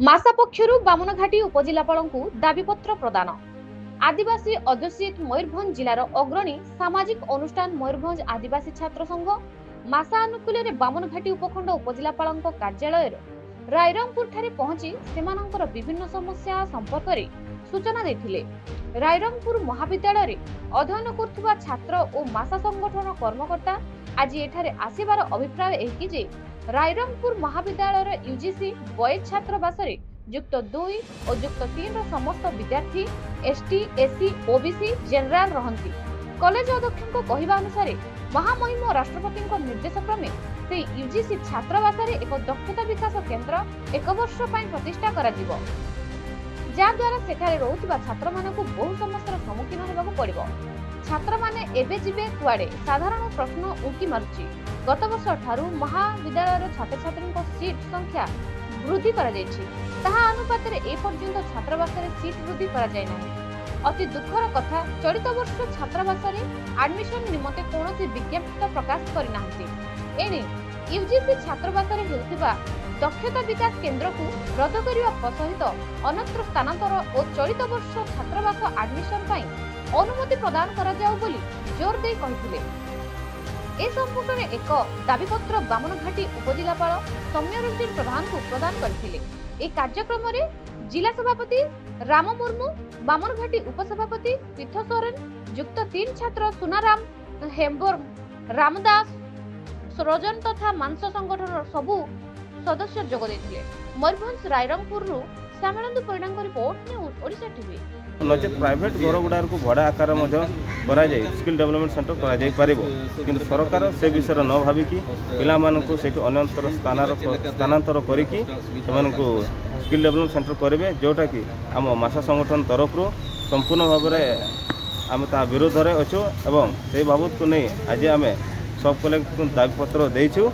मासा पक्षरु बामनघाटी उपजिलापालଙ୍କୁ दाबीपत्र प्रदान। आदिवासी अध्यक्षित मयूरभंज जिलार अग्रणी सामाजिक अनुष्ठान मयूरभंज आदिवासी छात्र संघ मासा अनुकूल बामनघाटी उपखंड उपजिलापालଙ୍କ कार्यालय रायरंगपुर ठारे पहुंची सेमानंकर विभिन्न समस्या संपर्क रे सूचना देथिले। रायरंगपुर महाविद्यालय अध्ययन करथुवा छात्र और मासा संगठन कर्मकर्ता आज एठारे आसीबार अभिप्राय एकी जे रायरंगपुर महाविद्यालय यूजीसी बॉयज छात्रावास युक्त 2 और युक्त 3 समस्त विद्यार्थी एसटी एससी ओबीसी जनरल रहंती। कॉलेज अध्यक्ष कहवा अनुसार महामहिम राष्ट्रपति निर्देश क्रमे से यूजीसी छात्रावास एक दक्षता विकास केन्द्र 1 वर्ष प्रतिष्ठा करा जिवो, जहाद्वारा सेठारे रहुथिबा छात्र मानकु बहु समस्यार सम्मुखीन हेबाकु पड़िबो। छात्र माने एबे जिबे कुआडे साधारण प्रश्न उकी मारुछि। गत वर्ष ठारू महाविद्यालय छात्र छात्री सीट संख्या वृद्धि करा जायछि, ताहा अनुपात रे ए पर्यंत छात्रावास रे सीट वृद्धि करा जाय नाही। अति दुखर कथा, चलित वर्ष छात्रावास रे एडमिशन निमते कोनोसी विज्ञप्ति प्रकाश करि नाहंती। एने यूजीसी छात्रावास रे हेउथिबा दक्षता विकास केन्द्र को रद्द करने सहित अन्यत्र स्थानांतर और चलित वर्ष छात्रावास एडमिशन पाई अनुमति प्रदान करा जाऊ बोली जोर दे कहिथिले। ए संपूर्ण एक दाबीपत्र बामनघाटी उपजिलापाल सौम्यरंजन प्रधान को प्रदान करथिले। ए कार्यक्रम रे जिला सभापति राम मुर्मू, बामनघाटी उपसभापति पीठ सोरेन, युक्त 3 छात्र सुनाराम हेम्बर, रामदास सरोजन तथा मांस संगठन सबु सदस्य जोग देथिले। मयूरभंज रायरंगपुर श्यामनंद परिणाम रिपोर्ट न्यूज ओडिशा टीवी। नचेत प्राइवेट घर गुड़ार को भड़ा आकार स्किल डेवलपमेंट सेंटर किंतु सरकार से विषय न भाविकी पिला से अन्यत्र स्थानांतर करिकी स्किल डेवलपमेंट सेंटर करेंगे, जोटा कि आम मासा संगठन तरफ संपूर्ण भाव में आम ता विरोध में अच्छु एवं से बाबद को नहीं आज आम सब कलेक्टर दाबीपत्र देचु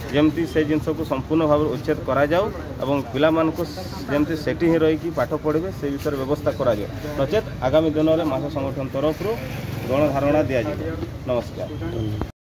जमती से जिनस को संपूर्ण भाव उच्छेद करा जाऊ एवं पिला मानक जमती सेठी ही रही पाठ पढ़े से विषय व्यवस्था करा जाए। नचेत आगामी दिन में मासा संगठन तरफ गणधारणा दि जाए। नमस्कार।